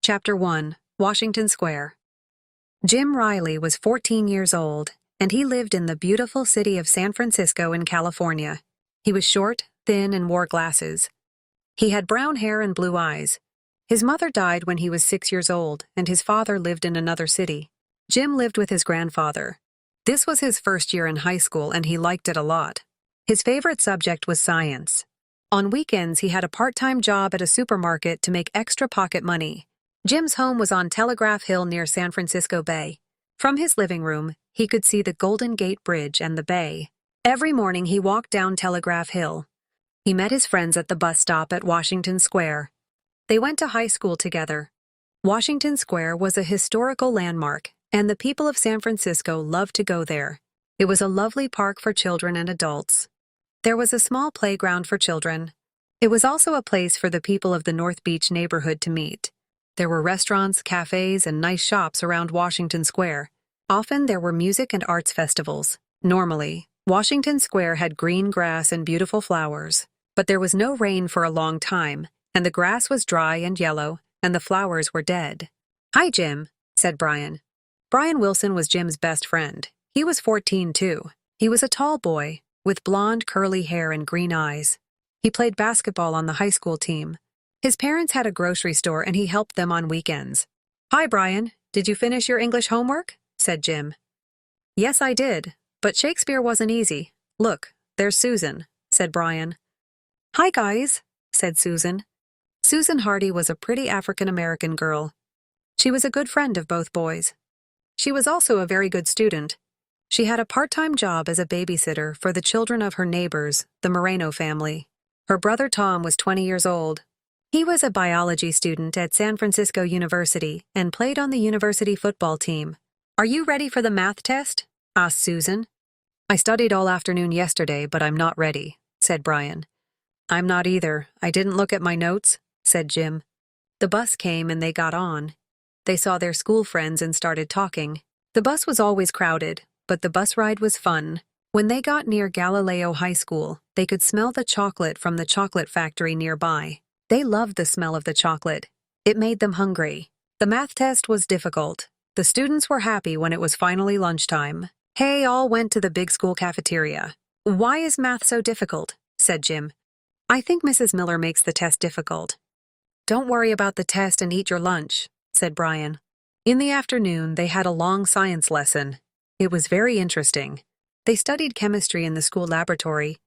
Chapter 1, Washington Square. Jim Riley was 14 years old, and he lived in the beautiful city of San Francisco in California. He was short, thin, and wore glasses. He had brown hair and blue eyes. His mother died when he was 6 years old, and his father lived in another city. Jim lived with his grandfather. This was his first year in high school, and he liked it a lot. His favorite subject was science. On weekends, he had a part-time job at a supermarket to make extra pocket money. Jim's home was on Telegraph Hill near San Francisco Bay. From his living room, he could see the Golden Gate Bridge and the bay. Every morning, he walked down Telegraph Hill. He met his friends at the bus stop at Washington Square. They went to high school together. Washington Square was a historical landmark, and the people of San Francisco loved to go there. It was a lovely park for children and adults. There was a small playground for children. It was also a place for the people of the North Beach neighborhood to meet. There were restaurants, cafes, and nice shops around Washington Square. Often there were music and arts festivals. Normally, Washington Square had green grass and beautiful flowers. But there was no rain for a long time, and the grass was dry and yellow, and the flowers were dead. "Hi, Jim," said Brian. Brian Wilson was Jim's best friend. He was 14, too. He was a tall boy, with blonde, curly hair and green eyes. He played basketball on the high school team. His parents had a grocery store, and he helped them on weekends. "Hi, Brian. Did you finish your English homework?" said Jim. "Yes, I did, but Shakespeare wasn't easy. Look, there's Susan," said Brian. "Hi, guys," said Susan. Susan Hardy was a pretty African-American girl. She was a good friend of both boys. She was also a very good student. She had a part-time job as a babysitter for the children of her neighbors, the Moreno family. Her brother Tom was 20 years old. He was a biology student at San Francisco University and played on the university football team. "Are you ready for the math test?" asked Susan. "I studied all afternoon yesterday, but I'm not ready," said Brian. "I'm not either. I didn't look at my notes," said Jim. The bus came and they got on. They saw their school friends and started talking. The bus was always crowded, but the bus ride was fun. When they got near Galileo High School, they could smell the chocolate from the chocolate factory nearby. They loved the smell of the chocolate. It made them hungry. The math test was difficult. The students were happy when it was finally lunchtime. They all went to the big school cafeteria. "Why is math so difficult?" said Jim. "I think Mrs. Miller makes the test difficult." "Don't worry about the test and eat your lunch," said Brian. In the afternoon, they had a long science lesson. It was very interesting. They studied chemistry in the school laboratory.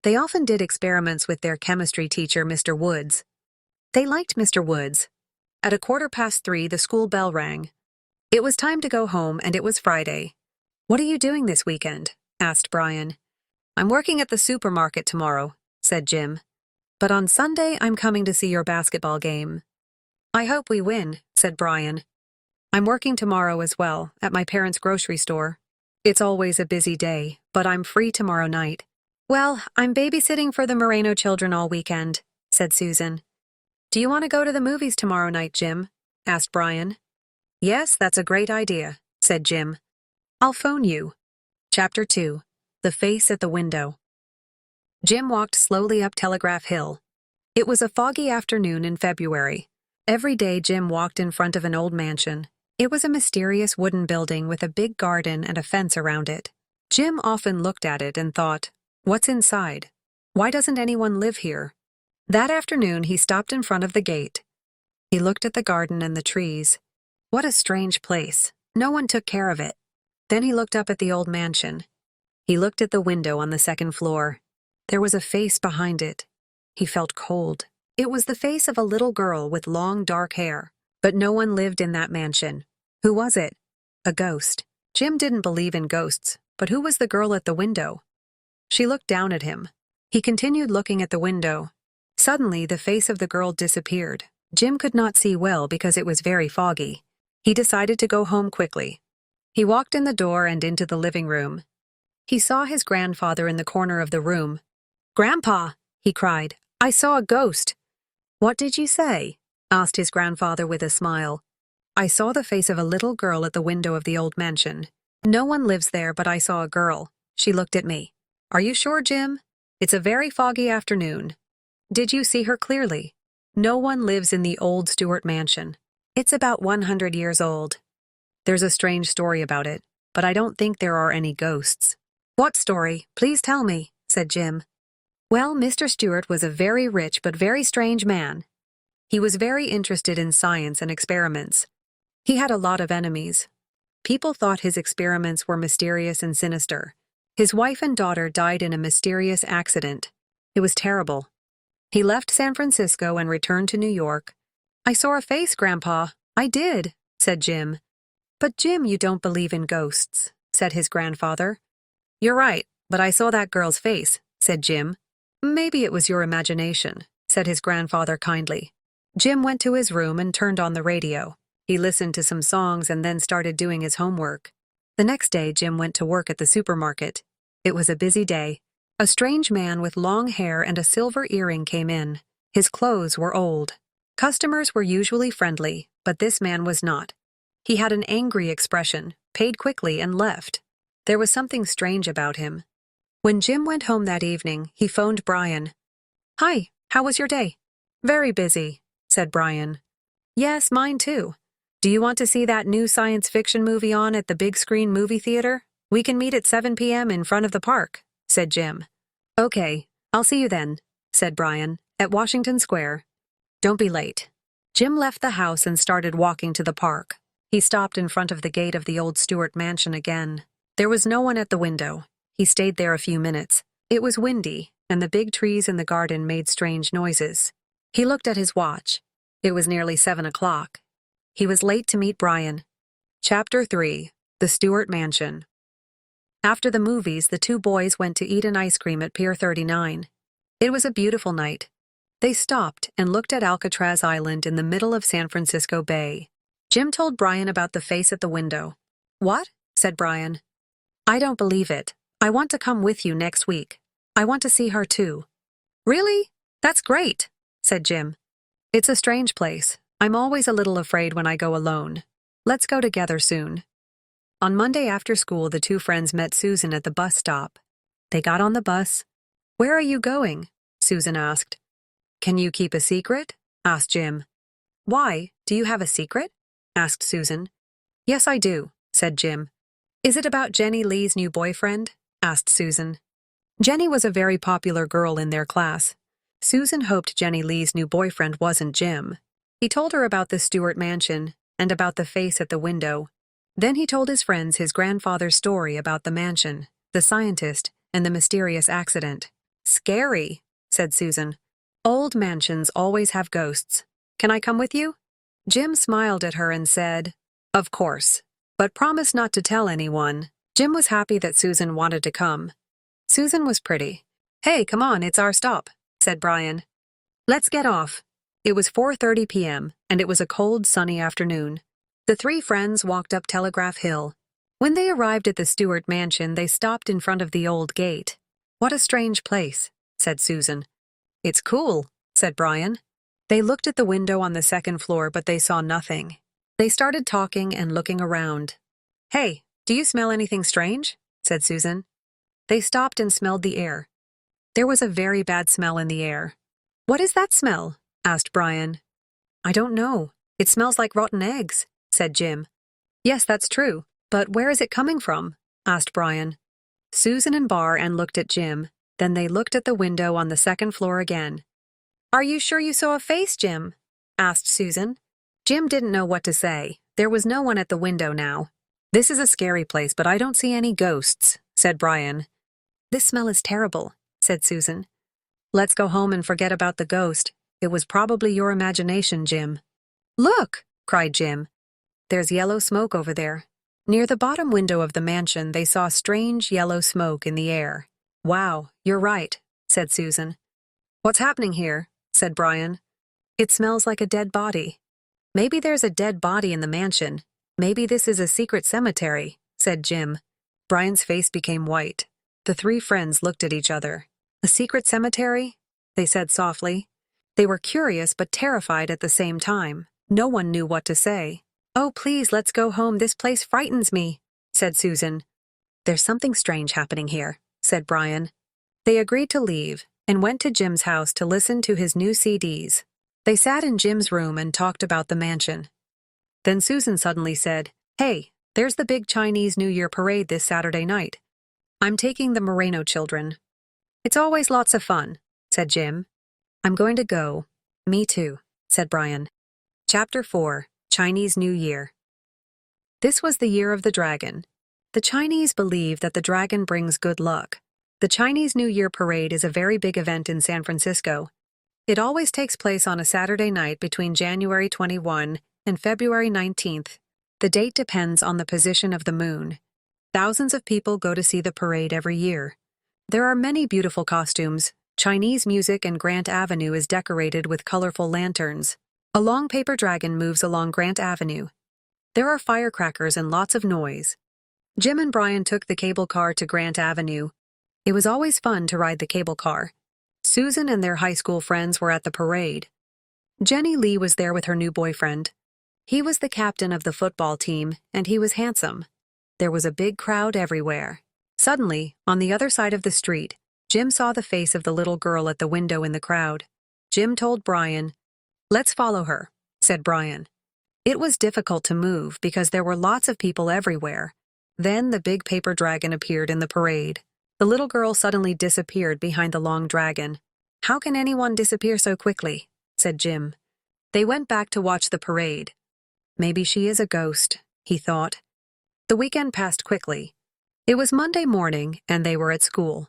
They often did experiments with their chemistry teacher, Mr. Woods. They liked Mr. Woods. At 3:15, the school bell rang. It was time to go home, and it was Friday. "What are you doing this weekend?" asked Brian. "I'm working at the supermarket tomorrow," said Jim. "But on Sunday, I'm coming to see your basketball game." "I hope we win," said Brian. "I'm working tomorrow as well, at my parents' grocery store. It's always a busy day, but I'm free tomorrow night." "Well, I'm babysitting for the Moreno children all weekend," said Susan. "Do you want to go to the movies tomorrow night, Jim?" asked Brian. "Yes, that's a great idea," said Jim. "I'll phone you." Chapter 2, The Face at the Window. Jim walked slowly up Telegraph Hill. It was a foggy afternoon in February. Every day Jim walked in front of an old mansion. It was a mysterious wooden building with a big garden and a fence around it. Jim often looked at it and thought, "What's inside? Why doesn't anyone live here?" That afternoon he stopped in front of the gate. He looked at the garden and the trees. What a strange place. No one took care of it. Then he looked up at the old mansion. He looked at the window on the second floor. There was a face behind it. He felt cold. It was the face of a little girl with long dark hair. But no one lived in that mansion. Who was it? A ghost. Jim didn't believe in ghosts, but who was the girl at the window? She looked down at him. He continued looking at the window. Suddenly, the face of the girl disappeared. Jim could not see well because it was very foggy. He decided to go home quickly. He walked in the door and into the living room. He saw his grandfather in the corner of the room. "Grandpa," he cried, "I saw a ghost." "What did you say?" asked his grandfather with a smile. "I saw the face of a little girl at the window of the old mansion. No one lives there, but I saw a girl. She looked at me." "Are you sure, Jim? It's a very foggy afternoon." "Did you see her clearly?" "No one lives in the old Stewart mansion." It's about 100 years old. There's a strange story about it, but I don't think there are any ghosts. What story? Please tell me, said Jim. Well, Mr. Stewart was a very rich but very strange man. He was very interested in science and experiments. He had a lot of enemies. People thought his experiments were mysterious and sinister. His wife and daughter died in a mysterious accident. It was terrible. He left San Francisco and returned to New York. I saw a face, Grandpa. I did, said Jim. But Jim, you don't believe in ghosts, said his grandfather. You're right, but I saw that girl's face, said Jim. Maybe it was your imagination, said his grandfather kindly. Jim went to his room and turned on the radio. He listened to some songs and then started doing his homework. The next day, Jim went to work at the supermarket. It was a busy day. A strange man with long hair and a silver earring came in. His clothes were old. Customers were usually friendly, but this man was not. He had an angry expression, paid quickly, and left. There was something strange about him. When Jim went home that evening, he phoned Brian. Hi, how was your day? Very busy, said Brian. Yes, mine too. Do you want to see that new science fiction movie on at the big screen movie theater? We can meet at 7 p.m. in front of the park, said Jim. Okay, I'll see you then, said Brian, at Washington Square. Don't be late. Jim left the house and started walking to the park. He stopped in front of the gate of the old Stewart mansion again. There was no one at the window. He stayed there a few minutes. It was windy, and the big trees in the garden made strange noises. He looked at his watch. It was nearly 7 o'clock. He was late to meet Brian. Chapter 3. The Stewart Mansion. After the movies, the two boys went to eat an ice cream at Pier 39. It was a beautiful night. They stopped and looked at Alcatraz Island in the middle of San Francisco Bay. Jim told Brian about the face at the window. What? Said Brian. I don't believe it. I want to come with you next week. I want to see her too. Really? That's great, said Jim. It's a strange place. I'm always a little afraid when I go alone. Let's go together soon. On Monday after school, the two friends met Susan at the bus stop. They got on the bus. Where are you going? Susan asked. Can you keep a secret? Asked Jim. Why? Do you have a secret? Asked Susan. Yes, I do, said Jim. Is it about Jenny Lee's new boyfriend? Asked Susan. Jenny was a very popular girl in their class. Susan hoped Jenny Lee's new boyfriend wasn't Jim. He told her about the Stewart mansion and about the face at the window. Then he told his friends his grandfather's story about the mansion, the scientist, and the mysterious accident. Scary, said Susan. Old mansions always have ghosts. Can I come with you? Jim smiled at her and said, Of course, but promise not to tell anyone. Jim was happy that Susan wanted to come. Susan was pretty. Hey, come on, it's our stop, said Brian. Let's get off. It was 4:30 p.m., and it was a cold, sunny afternoon. The three friends walked up Telegraph Hill. When they arrived at the Stewart mansion, they stopped in front of the old gate. What a strange place, said Susan. It's cool, said Brian. They looked at the window on the second floor, but they saw nothing. They started talking and looking around. Hey, do you smell anything strange? Said Susan. They stopped and smelled the air. There was a very bad smell in the air. What is that smell? Asked Brian. I don't know. It smells like rotten eggs, said Jim. Yes, that's true, but where is it coming from? Asked Brian. Susan and Ann looked at Jim, then they looked at the window on the second floor again. Are you sure you saw a face, Jim? Asked Susan. Jim didn't know what to say. There was no one at the window now. This is a scary place, but I don't see any ghosts, said Brian. This smell is terrible, said Susan. Let's go home and forget about the ghost. It was probably your imagination, Jim. Look, cried Jim. There's yellow smoke over there. Near the bottom window of the mansion, they saw strange yellow smoke in the air. Wow, you're right, said Susan. What's happening here? Said Brian. It smells like a dead body. Maybe there's a dead body in the mansion. Maybe this is a secret cemetery, said Jim. Brian's face became white. The three friends looked at each other. A secret cemetery? They said softly. They were curious but terrified at the same time. No one knew what to say. Oh, please, let's go home. This place frightens me, said Susan. There's something strange happening here, said Brian. They agreed to leave and went to Jim's house to listen to his new CDs. They sat in Jim's room and talked about the mansion. Then Susan suddenly said, "Hey, there's the big Chinese New Year parade this Saturday night. I'm taking the Moreno children." "It's always lots of fun," said Jim. "I'm going to go." "Me too," said Brian. Chapter 4, Chinese New Year. This was the year of the dragon. The Chinese believe that the dragon brings good luck. The Chinese New Year parade is a very big event in San Francisco. It always takes place on a Saturday night between January 21 and February 19th. The date depends on the position of the moon. Thousands of people go to see the parade every year. There are many beautiful costumes. Chinese music, and Grant Avenue is decorated with colorful lanterns. A long paper dragon moves along Grant Avenue. There are firecrackers and lots of noise. Jim and Brian took the cable car to Grant Avenue. It was always fun to ride the cable car. Susan and their high school friends were at the parade. Jenny Lee was there with her new boyfriend. He was the captain of the football team, and he was handsome. There was a big crowd everywhere. Suddenly, on the other side of the street, Jim saw the face of the little girl at the window in the crowd. Jim told Brian, "Let's follow her," said Brian. It was difficult to move because there were lots of people everywhere. Then the big paper dragon appeared in the parade. The little girl suddenly disappeared behind the long dragon. "How can anyone disappear so quickly?" said Jim. They went back to watch the parade. "Maybe she is a ghost," he thought. The weekend passed quickly. It was Monday morning, and they were at school.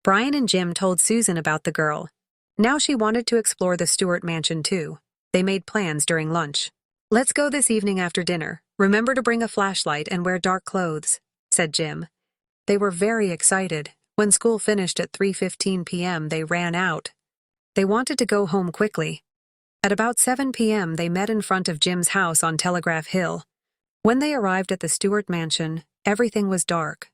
Brian and Jim told Susan about the girl. Now she wanted to explore the Stewart mansion too. They made plans during lunch. "Let's go this evening after dinner. Remember to bring a flashlight and wear dark clothes," said Jim. They were very excited. When school finished at 3:15 p.m., they ran out. They wanted to go home quickly. At about 7 p.m., they met in front of Jim's house on Telegraph Hill. When they arrived at the Stewart mansion, everything was dark.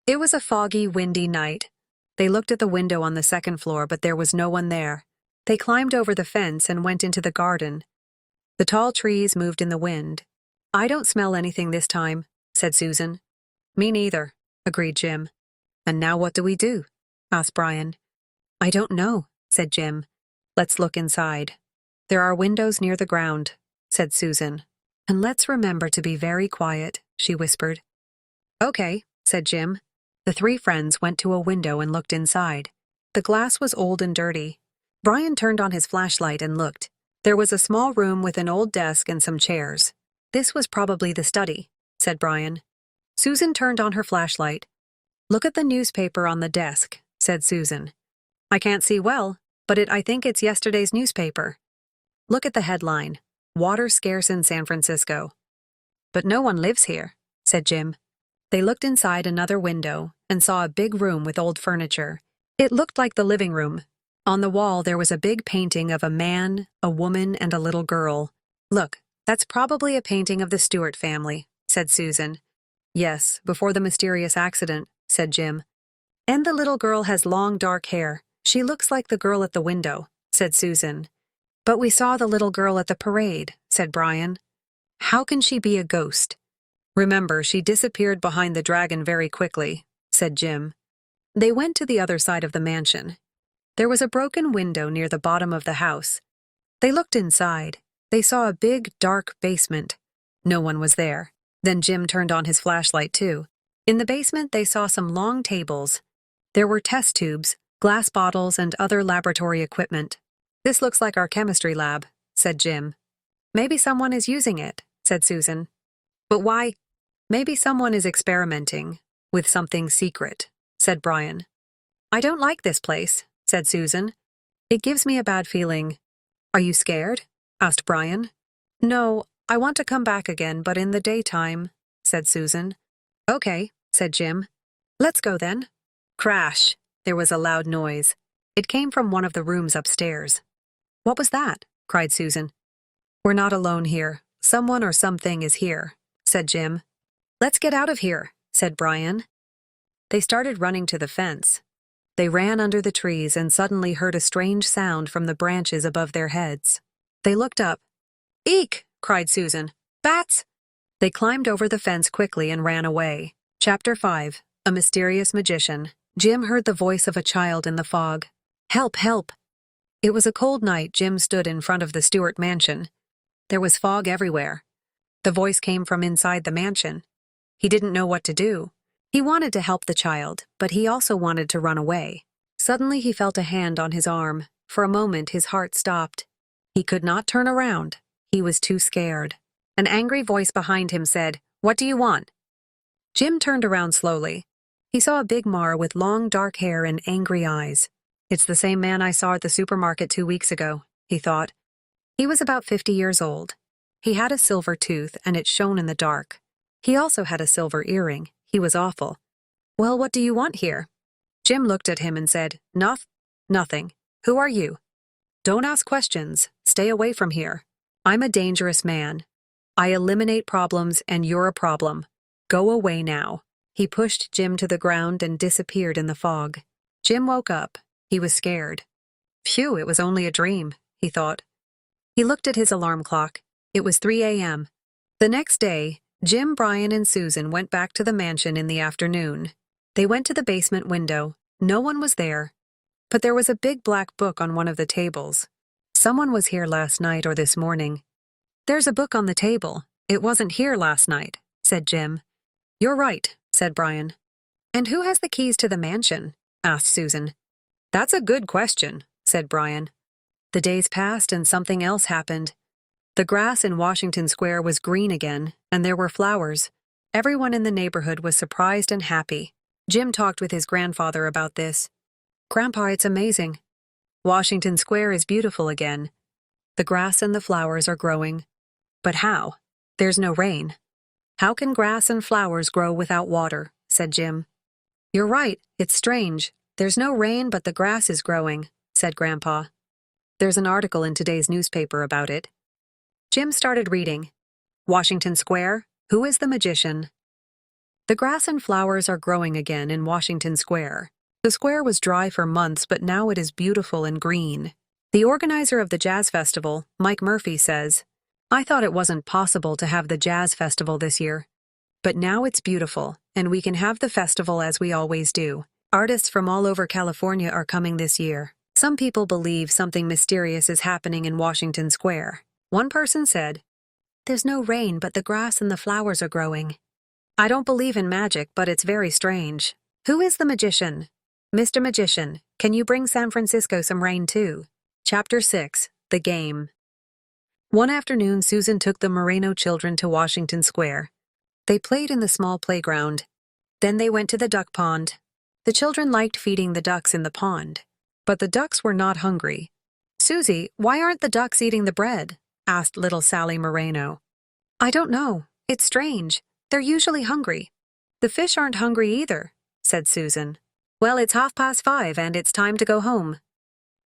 It was a foggy, windy night. They looked at the window on the second floor, but there was no one there. They climbed over the fence and went into the garden. The tall trees moved in the wind. "I don't smell anything this time," said Susan. "Me neither," agreed Jim. "And now what do we do?" asked Brian. "I don't know," said Jim. "Let's look inside." "There are windows near the ground," said Susan. "And let's remember to be very quiet," she whispered. "Okay," said Jim. The three friends went to a window and looked inside. The glass was old and dirty. Brian turned on his flashlight and looked. There was a small room with an old desk and some chairs. "This was probably the study," said Brian. Susan turned on her flashlight. "Look at the newspaper on the desk," said Susan. "I can't see well, but I think it's yesterday's newspaper. Look at the headline, 'Water Scarce in San Francisco.'" "But no one lives here," said Jim. They looked inside another window and saw a big room with old furniture. It looked like the living room. On the wall there was a big painting of a man, a woman, and a little girl. "Look, that's probably a painting of the Stewart family," said Susan. "Yes, before the mysterious accident," said Jim. "And the little girl has long dark hair. She looks like the girl at the window," said Susan. "But we saw the little girl at the parade," said Brian. "How can she be a ghost?" "Remember, she disappeared behind the dragon very quickly," said Jim. They went to the other side of the mansion. There was a broken window near the bottom of the house. They looked inside. They saw a big, dark basement. No one was there. Then Jim turned on his flashlight too. In the basement, they saw some long tables. There were test tubes, glass bottles, and other laboratory equipment. "This looks like our chemistry lab," said Jim. "Maybe someone is using it," said Susan. "But why?" "Maybe someone is experimenting with something secret," said Brian. "I don't like this place," said Susan. "It gives me a bad feeling." "Are you scared?" asked Brian. "No, I want to come back again, but in the daytime," said Susan. "Okay," said Jim. "Let's go then." Crash! There was a loud noise. It came from one of the rooms upstairs. "What was that?" cried Susan. "We're not alone here. Someone or something is here," said Jim. "Let's get out of here," said Brian. They started running to the fence. They ran under the trees and suddenly heard a strange sound from the branches above their heads. They looked up. "Eek!" cried Susan. "Bats!" They climbed over the fence quickly and ran away. Chapter 5, A Mysterious Magician. Jim heard the voice of a child in the fog. "Help, help!" It was a cold night. Jim stood in front of the Stewart mansion. There was fog everywhere. The voice came from inside the mansion. He didn't know what to do. He wanted to help the child, but he also wanted to run away. Suddenly he felt a hand on his arm. For a moment his heart stopped. He could not turn around. He was too scared. An angry voice behind him said, "What do you want?" Jim turned around slowly. He saw a big Mar with long dark hair and angry eyes. It's the same man I saw at the supermarket 2 weeks ago, he thought. He was about 50 years old. He had a silver tooth and it shone in the dark. He also had a silver earring. He was awful. "Well, what do you want here?" Jim looked at him and said, Nothing. Who are you?" "Don't ask questions. Stay away from here. I'm a dangerous man. I eliminate problems and you're a problem. Go away now." He pushed Jim to the ground and disappeared in the fog. Jim woke up. He was scared. Phew, it was only a dream, he thought. He looked at his alarm clock. It was 3 a.m. The next day, Jim, Brian, and Susan went back to the mansion in the afternoon. They went to the basement window. No one was there. But there was a big black book on one of the tables. Someone was here last night or this morning. "There's a book on the table. It wasn't here last night," said Jim. "You're right," said Brian. "And who has the keys to the mansion?" asked Susan. "That's a good question," said Brian. The days passed and something else happened. The grass in Washington Square was green again, and there were flowers. Everyone in the neighborhood was surprised and happy. Jim talked with his grandfather about this. "Grandpa, it's amazing. Washington Square is beautiful again. The grass and the flowers are growing. But how? There's no rain." "How can grass and flowers grow without water?" said Jim. "You're right, it's strange. There's no rain, but the grass is growing," said Grandpa. "There's an article in today's newspaper about it." Jim started reading. Washington Square, who is the magician? The grass and flowers are growing again in Washington Square. The square was dry for months, but now it is beautiful and green. The organizer of the Jazz Festival, Mike Murphy, says, "I thought it wasn't possible to have the Jazz Festival this year. But now it's beautiful, and we can have the festival as we always do. Artists from all over California are coming this year. Some people believe something mysterious is happening in Washington Square." One person said, "There's no rain, but the grass and the flowers are growing. I don't believe in magic, but it's very strange. Who is the magician? Mr. Magician, can you bring San Francisco some rain too?" Chapter 6, The Game. One afternoon, Susan took the Moreno children to Washington Square. They played in the small playground. Then they went to the duck pond. The children liked feeding the ducks in the pond. But the ducks were not hungry. "Susie, why aren't the ducks eating the bread?" asked little Sally Moreno. "I don't know. It's strange. They're usually hungry." "The fish aren't hungry either," said Susan. "Well, it's 5:30 and it's time to go home."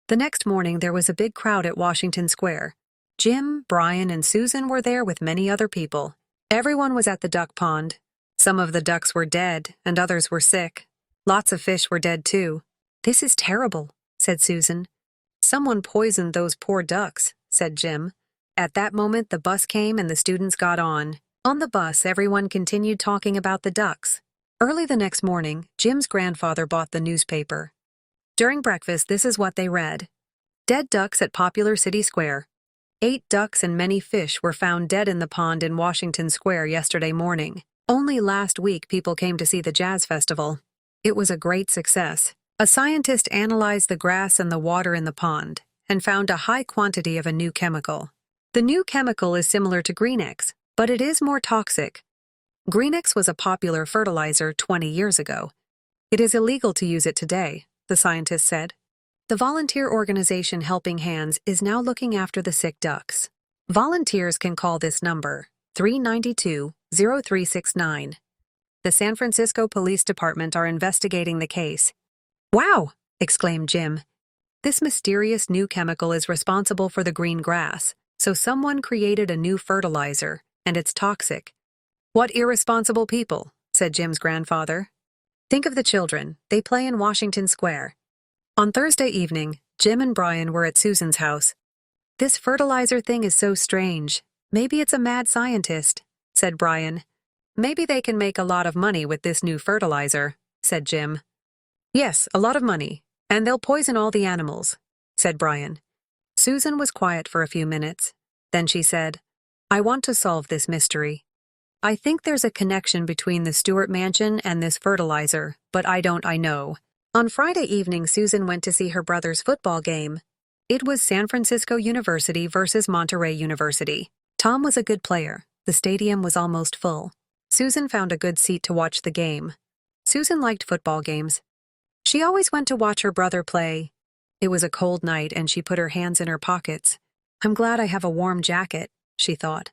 The next morning there was a big crowd at Washington Square. Jim, Brian, and Susan were there with many other people. Everyone was at the duck pond. Some of the ducks were dead and others were sick. Lots of fish were dead too. "This is terrible," said Susan. "Someone poisoned those poor ducks," said Jim. At that moment, the bus came and the students got on. On the bus, everyone continued talking about the ducks. Early the next morning, Jim's grandfather bought the newspaper. During breakfast, this is what they read. "Dead ducks at popular city square. 8 ducks and many fish were found dead in the pond in Washington Square yesterday morning. Only last week people came to see the Jazz Festival. It was a great success. A scientist analyzed the grass and the water in the pond and found a high quantity of a new chemical. The new chemical is similar to Greenex, but it is more toxic. Greenex was a popular fertilizer 20 years ago. It is illegal to use it today," the scientist said. "The volunteer organization Helping Hands is now looking after the sick ducks. Volunteers can call this number, 392-0369. The San Francisco Police Department are investigating the case." "Wow!" exclaimed Jim. "This mysterious new chemical is responsible for the green grass, so someone created a new fertilizer, and it's toxic." "What irresponsible people," said Jim's grandfather. "Think of the children. They play in Washington Square." On Thursday evening, Jim and Brian were at Susan's house. "This fertilizer thing is so strange. Maybe it's a mad scientist," said Brian. "Maybe they can make a lot of money with this new fertilizer," said Jim. "Yes, a lot of money, and they'll poison all the animals," said Brian. Susan was quiet for a few minutes. Then she said, I want to solve this mystery. I think there's a connection between the Stewart Mansion and this fertilizer, but I know. On Friday evening, Susan went to see her brother's football game. It was San Francisco University versus Monterey University. Tom was a good player. The stadium was almost full. Susan found a good seat to watch the game. Susan liked football games. She always went to watch her brother play. It was a cold night and she put her hands in her pockets. I'm glad I have a warm jacket, she thought.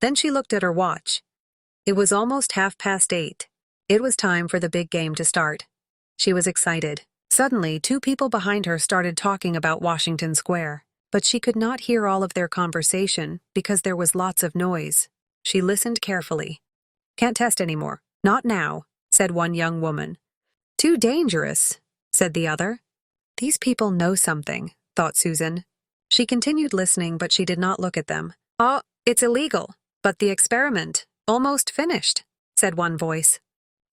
Then she looked at her watch. It was almost 8:30. It was time for the big game to start. She was excited. Suddenly, two people behind her started talking about Washington Square, but she could not hear all of their conversation because there was lots of noise. She listened carefully. Can't test anymore. Not now, said one young woman. Too dangerous, said the other. These people know something, thought Susan. She continued listening, but she did not look at them. Oh, it's illegal, but the experiment, almost finished, said one voice.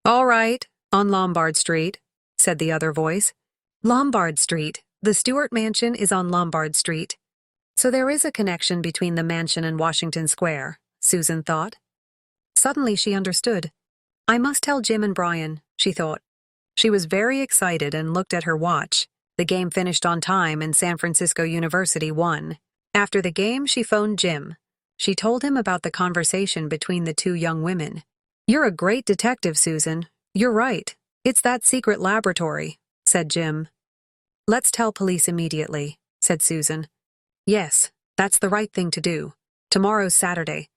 All right, on Lombard Street, said the other voice. Lombard Street. The Stewart Mansion is on Lombard Street. So there is a connection between the mansion and Washington Square, Susan thought. Suddenly she understood. I must tell Jim and Brian, she thought. She was very excited and looked at her watch. The game finished on time and San Francisco University won. After the game, she phoned Jim. She told him about the conversation between the two young women. You're a great detective, Susan. You're right. It's that secret laboratory, said Jim. Let's tell police immediately, said Susan. Yes, that's the right thing to do. Tomorrow's Saturday.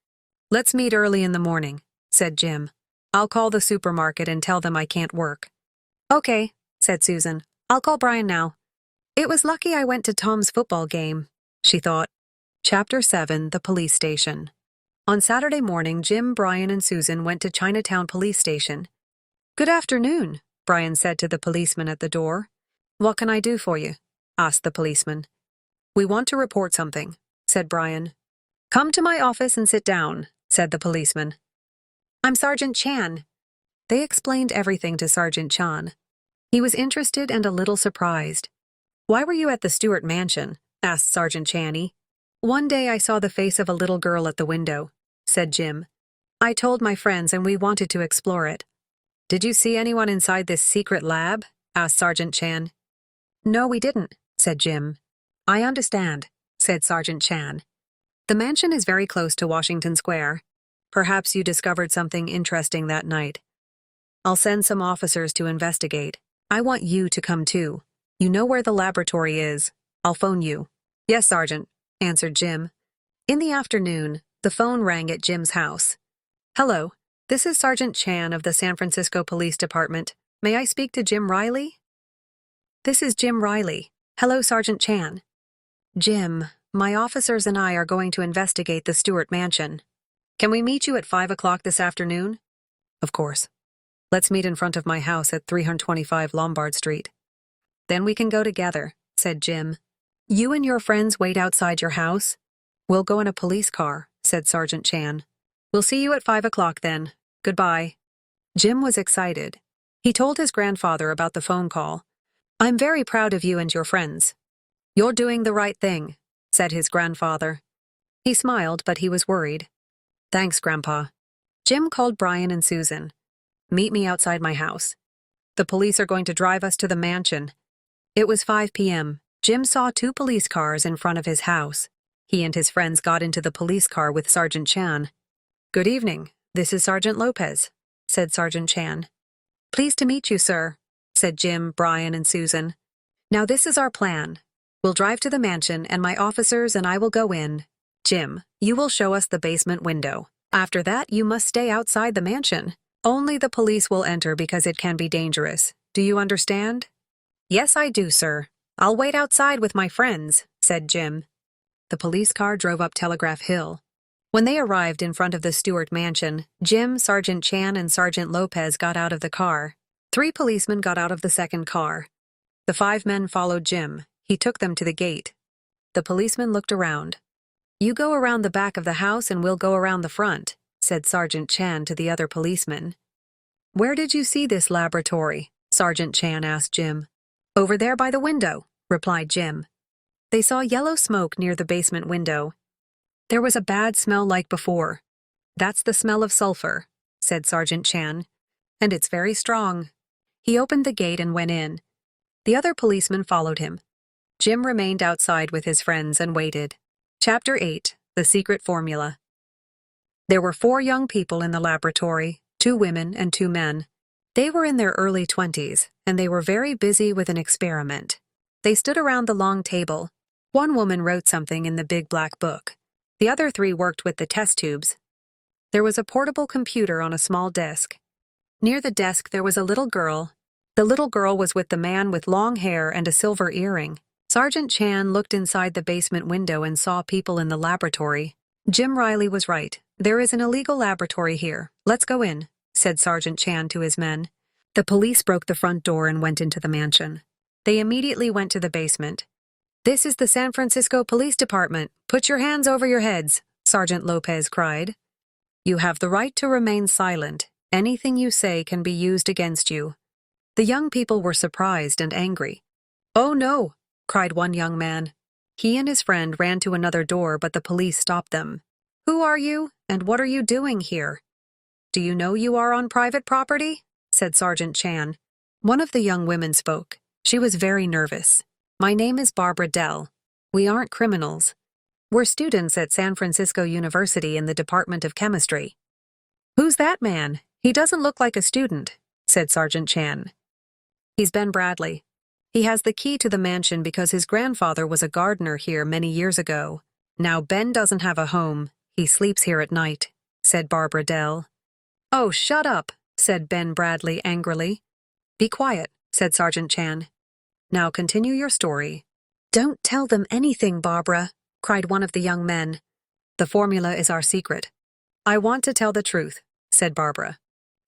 Let's meet early in the morning, said Jim. I'll call the supermarket and tell them I can't work. Okay, said Susan. I'll call Brian now. It was lucky I went to Tom's football game, she thought. Chapter 7, The Police Station. On Saturday morning, Jim, Brian, and Susan went to Chinatown Police Station. Good afternoon, Brian said to the policeman at the door. What can I do for you? Asked the policeman. We want to report something, said Brian. Come to my office and sit down, said the policeman. I'm Sergeant Chan. They explained everything to Sergeant Chan. He was interested and a little surprised. Why were you at the Stewart Mansion? Asked Sergeant Chaney. One day I saw the face of a little girl at the window, said Jim. I told my friends and we wanted to explore it. Did you see anyone inside this secret lab? Asked Sergeant Chan. No, we didn't, said Jim. I understand, said Sergeant Chan. The mansion is very close to Washington Square. Perhaps you discovered something interesting that night. I'll send some officers to investigate. I want you to come too. You know where the laboratory is. I'll phone you. Yes, Sergeant, answered Jim. In the afternoon, the phone rang at Jim's house. Hello, this is Sergeant Chan of the San Francisco Police Department. May I speak to Jim Riley? This is Jim Riley. Hello, Sergeant Chan. Jim, my officers and I are going to investigate the Stewart Mansion. Can we meet you at 5 o'clock this afternoon? Of course. Let's meet in front of my house at 325 Lombard Street. Then we can go together, said Jim. You and your friends wait outside your house? We'll go in a police car, said Sergeant Chan. We'll see you at 5 o'clock then. Goodbye. Jim was excited. He told his grandfather about the phone call. I'm very proud of you and your friends. You're doing the right thing, said his grandfather. He smiled, but he was worried. Thanks, Grandpa. Jim called Brian and Susan. Meet me outside my house. The police are going to drive us to the mansion. It was 5 p.m. Jim saw 2 police cars in front of his house. He and his friends got into the police car with Sergeant Chan. Good evening. This is Sergeant Lopez, said Sergeant Chan. Pleased to meet you, sir, said Jim, Brian, and Susan. Now this is our plan. We'll drive to the mansion and my officers and I will go in. Jim, you will show us the basement window. After that, you must stay outside the mansion. Only the police will enter because it can be dangerous. Do you understand? Yes, I do, sir. I'll wait outside with my friends, said Jim. The police car drove up Telegraph Hill. When they arrived in front of the Stewart Mansion, Jim, Sergeant Chan, and Sergeant Lopez got out of the car. 3 policemen got out of the second car. The 5 men followed Jim. He took them to the gate. The policeman looked around. You go around the back of the house and we'll go around the front, said Sergeant Chan to the other policeman. Where did you see this laboratory? Sergeant Chan asked Jim. Over there by the window, replied Jim. They saw yellow smoke near the basement window. There was a bad smell like before. That's the smell of sulfur, said Sergeant Chan. And it's very strong. He opened the gate and went in. The other policemen followed him. Jim remained outside with his friends and waited. Chapter 8. The Secret Formula. There were 4 young people in the laboratory, 2 women and 2 men. They were in their early 20s, and they were very busy with an experiment. They stood around the long table. One woman wrote something in the big black book. The other 3 worked with the test tubes. There was a portable computer on a small desk. Near the desk there was a little girl. The little girl was with the man with long hair and a silver earring. Sergeant Chan looked inside the basement window and saw people in the laboratory. Jim Riley was right. There is an illegal laboratory here. Let's go in, said Sergeant Chan to his men. The police broke the front door and went into the mansion. They immediately went to the basement. This is the San Francisco Police Department. Put your hands over your heads, Sergeant Lopez cried. You have the right to remain silent. Anything you say can be used against you. The young people were surprised and angry. Oh no, cried one young man. He and his friend ran to another door, but the police stopped them. Who are you, and what are you doing here? Do you know you are on private property? Said Sergeant Chan. One of the young women spoke. She was very nervous. My name is Barbara Dell. We aren't criminals. We're students at San Francisco University in the Department of Chemistry. Who's that man? He doesn't look like a student, said Sergeant Chan. He's Ben Bradley. He has the key to the mansion because his grandfather was a gardener here many years ago. Now Ben doesn't have a home. He sleeps here at night, said Barbara Dell. Oh, shut up, said Ben Bradley angrily. Be quiet, said Sergeant Chan. Now continue your story. Don't tell them anything, Barbara, cried one of the young men. The formula is our secret. I want to tell the truth, said Barbara.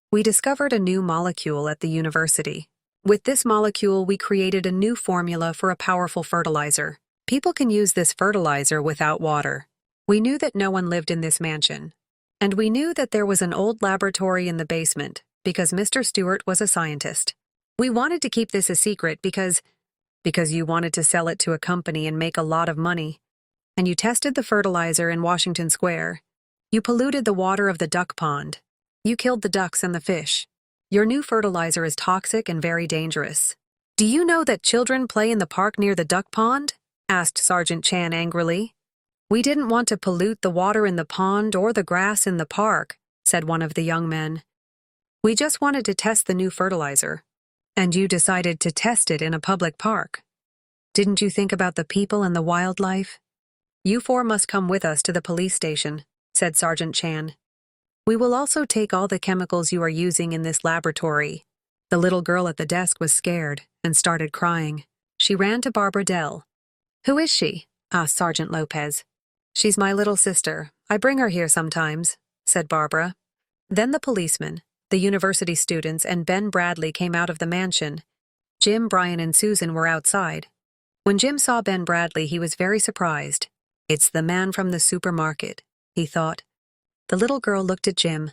We discovered a new molecule at the university. With this molecule, we created a new formula for a powerful fertilizer. People can use this fertilizer without water. We knew that no one lived in this mansion. And we knew that there was an old laboratory in the basement, because Mr. Stewart was a scientist. We wanted to keep this a secret because you wanted to sell it to a company and make a lot of money. And you tested the fertilizer in Washington Square. You polluted the water of the duck pond. You killed the ducks and the fish. Your new fertilizer is toxic and very dangerous. Do you know that children play in the park near the duck pond? Asked Sergeant Chan angrily. We didn't want to pollute the water in the pond or the grass in the park, said one of the young men. We just wanted to test the new fertilizer. And you decided to test it in a public park. Didn't you think about the people and the wildlife? You 4 must come with us to the police station, said Sergeant Chan. We will also take all the chemicals you are using in this laboratory. The little girl at the desk was scared and started crying. She ran to Barbara Dell. Who is she? Asked Sergeant Lopez. She's my little sister. I bring her here sometimes, said Barbara. Then the policemen, the university students, and Ben Bradley came out of the mansion. Jim, Brian, and Susan were outside. When Jim saw Ben Bradley, he was very surprised. It's the man from the supermarket, he thought. The little girl looked at Jim.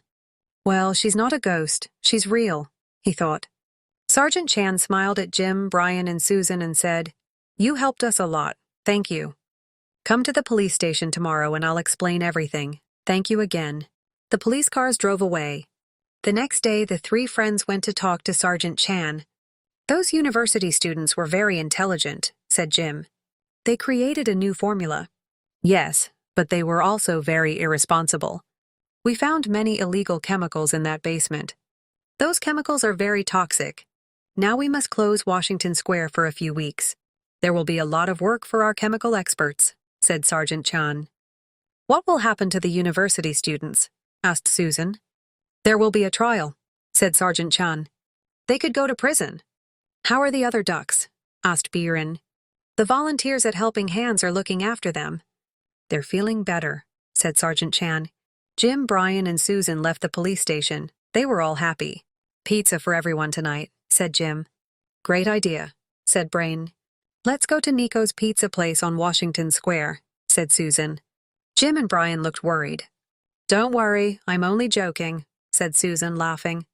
Well, she's not a ghost. She's real, he thought. Sergeant Chan smiled at Jim, Brian, and Susan and said, You helped us a lot. Thank you. Come to the police station tomorrow and I'll explain everything. Thank you again. The police cars drove away. The next day, the 3 friends went to talk to Sergeant Chan. Those university students were very intelligent, said Jim. They created a new formula. Yes, but they were also very irresponsible. We found many illegal chemicals in that basement. Those chemicals are very toxic. Now we must close Washington Square for a few weeks. There will be a lot of work for our chemical experts, said Sergeant Chan. What will happen to the university students? Asked Susan. There will be a trial, said Sergeant Chan. They could go to prison. How are the other ducks? Asked Biren. The volunteers at Helping Hands are looking after them. They're feeling better, said Sergeant Chan. Jim, Brian, and Susan left the police station. They were all happy. Pizza for everyone tonight, said Jim. Great idea, said Brain. Let's go to Nico's pizza place on Washington Square, said Susan. Jim and Brian looked worried. Don't worry, I'm only joking, said Susan, laughing.